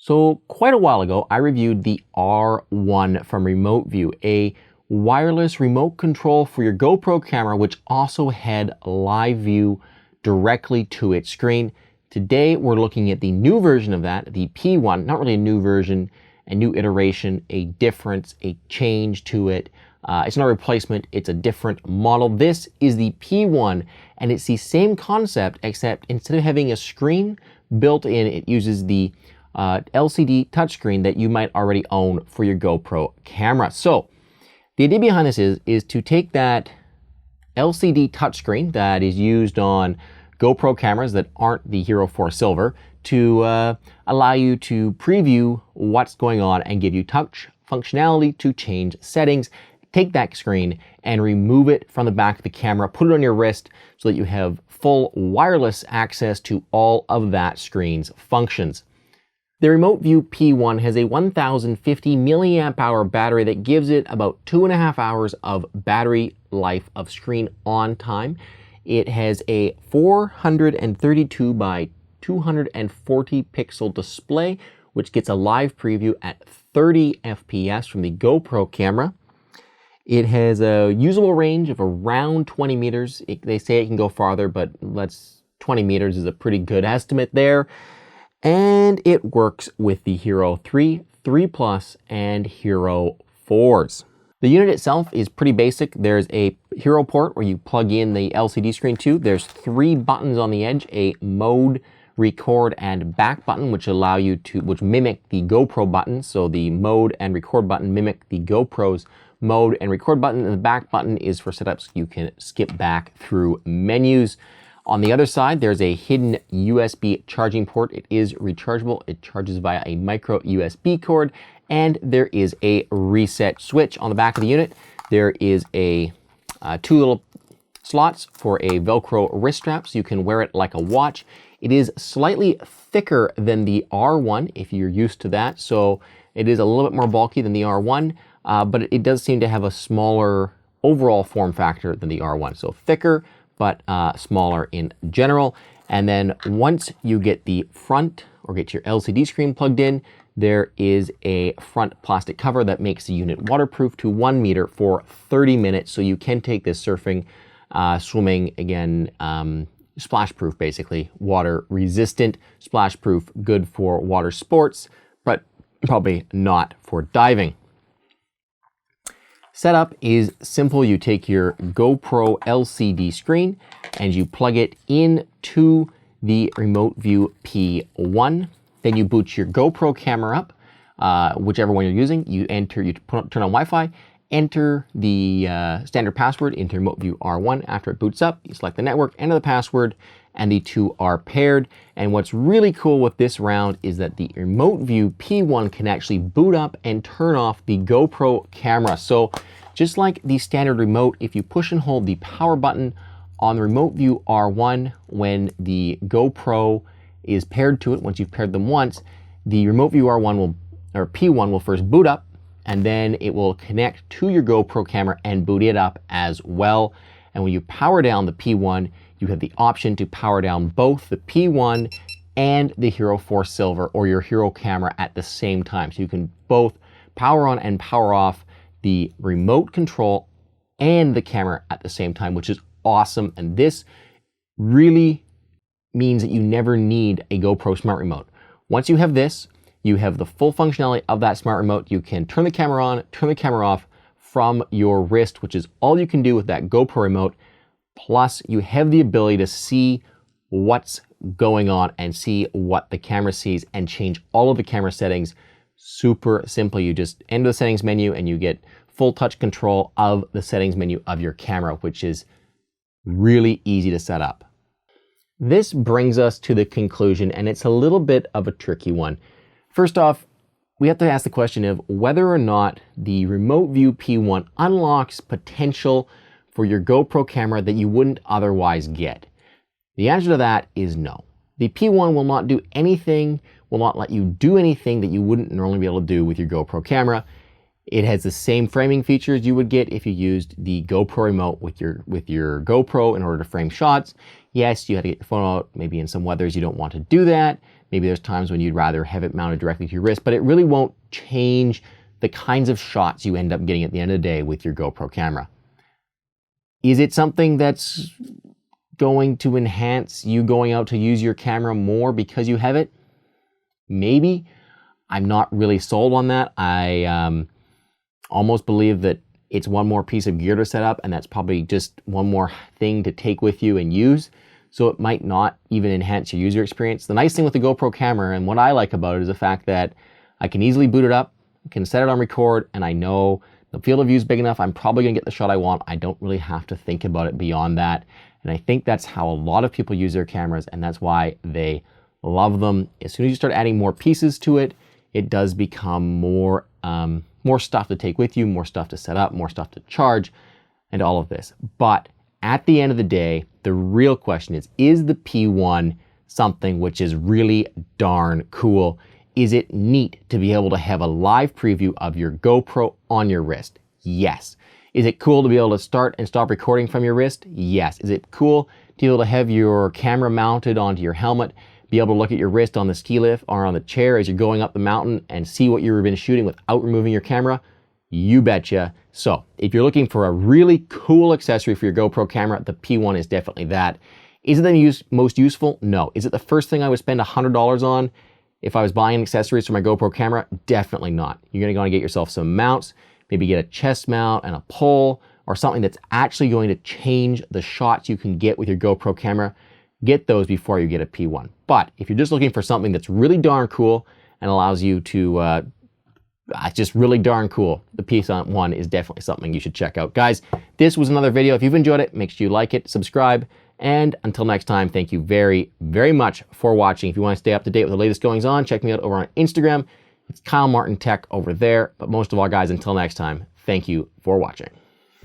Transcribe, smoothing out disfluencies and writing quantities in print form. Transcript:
So quite a while ago, I reviewed the R1 from Removu, a wireless remote control for your GoPro camera, which also had live view directly to its screen. Today, we're looking at the new version of that, the P1, not really a new version, a new iteration, a difference, a change to it. It's not a replacement, it's a different model. This is the P1, and it's the same concept, except instead of having a screen built in, it uses the LCD touchscreen that you might already own for your GoPro camera. So the idea behind this is to take that LCD touchscreen that is used on GoPro cameras that aren't the Hero 4 Silver to allow you to preview what's going on and give you touch functionality to change settings. Take that screen and remove it from the back of the camera, put it on your wrist so that you have full wireless access to all of that screen's functions. The Removu P1 has a 1050 milliamp hour battery that gives it about 2.5 hours of battery life of screen on time. It has a 432 by 240 pixel display, which gets a live preview at 30 FPS from the GoPro camera. It has a usable range of around 20 meters. They say it can go farther, but 20 meters is a pretty good estimate there. And it works with the Hero 3, 3 Plus, and Hero 4s. The unit itself is pretty basic. There's a Hero port where you plug in the LCD screen to. There's 3 buttons on the edge, a mode, record, and back button, which mimic the GoPro buttons. So the mode and record button mimic the GoPro's mode and record button, and the back button is for setups. You can skip back through menus. On the other side, there's a hidden USB charging port. It is rechargeable. It charges via a micro USB cord, and there is a reset switch on the back of the unit. There is a 2 little slots for a Velcro wrist strap, so you can wear it like a watch. It is slightly thicker than the R1, if you're used to that, so it is a little bit more bulky than the R1, but it does seem to have a smaller overall form factor than the R1. So thicker, but smaller in general. And then once you get the front or get your LCD screen plugged in, there is a front plastic cover that makes the unit waterproof to 1 meter for 30 minutes. So you can take this surfing, swimming, again, splash proof basically, water resistant, splash proof, good for water sports, but probably not for diving. Setup is simple. You take your GoPro LCD screen and you plug it into the Removu P1. Then you boot your GoPro camera up, whichever one you're using. You turn on Wi-Fi, enter the standard password into Removu R1. After it boots up, you select the network, enter the password, and the two are paired. And what's really cool with this round is that the Removu P1 can actually boot up and turn off the GoPro camera. So just like the standard remote, if you push and hold the power button on the Removu R1, when the GoPro is paired to it, once you've paired them once, the Removu R1 P1 will first boot up, and then it will connect to your GoPro camera and boot it up as well. And when you power down the P1, you have the option to power down both the P1 and the Hero 4 Silver or your Hero camera at the same time. So you can both power on and power off the remote control and the camera at the same time, which is awesome. And this really means that you never need a GoPro smart remote. Once you have this, you have the full functionality of that smart remote. You can turn the camera on, turn the camera off from your wrist, which is all you can do with that GoPro remote. Plus, you have the ability to see what's going on and see what the camera sees and change all of the camera settings. Super simple. You just enter the settings menu and you get full touch control of the settings menu of your camera, which is really easy to set up. This brings us to the conclusion, and it's a little bit of a tricky one. First off, we have to ask the question of whether or not the Removu P1 unlocks potential for your GoPro camera that you wouldn't otherwise get. The answer to that is no. The P1 will not do anything, will not let you do anything that you wouldn't normally be able to do with your GoPro camera. It has the same framing features you would get if you used the GoPro remote with your GoPro in order to frame shots. Yes, you had to get your phone out, maybe in some weathers you don't want to do that. Maybe there's times when you'd rather have it mounted directly to your wrist, but it really won't change the kinds of shots you end up getting at the end of the day with your GoPro camera. Is it something that's going to enhance you going out to use your camera more because you have it? Maybe. I'm not really sold on that. I almost believe that it's one more piece of gear to set up, and that's probably just one more thing to take with you and use. So it might not even enhance your user experience. The nice thing with the GoPro camera, and what I like about it, is the fact that I can easily boot it up, can set it on record, and I know the field of view is big enough. I'm probably gonna get the shot I want. I don't really have to think about it beyond that. And I think that's how a lot of people use their cameras, and that's why they love them. As soon as you start adding more pieces to it, it does become more stuff to take with you, more stuff to set up, more stuff to charge, and all of this. But at the end of the day, the real question is the P1 something which is really darn cool? Is it neat to be able to have a live preview of your GoPro on your wrist? Yes. Is it cool to be able to start and stop recording from your wrist? Yes. Is it cool to be able to have your camera mounted onto your helmet, be able to look at your wrist on the ski lift or on the chair as you're going up the mountain and see what you've been shooting without removing your camera? You betcha. So if you're looking for a really cool accessory for your GoPro camera, the P1 is definitely that. Is it the most useful? No. Is it the first thing I would spend $100 on if I was buying accessories for my GoPro camera? Definitely not. You're gonna go and get yourself some mounts, maybe get a chest mount and a pole, or something that's actually going to change the shots you can get with your GoPro camera. Get those before you get a P1. But if you're just looking for something that's really darn cool and allows you to, it's just really darn cool, the P1 is definitely something you should check out. Guys, this was another video. If you've enjoyed it, make sure you like it, subscribe, and until next time, thank you very, very much for watching. If you want to stay up to date with the latest goings on, check me out over on Instagram. It's Kyle Martin Tech over there. But most of all, guys, until next time, thank you for watching.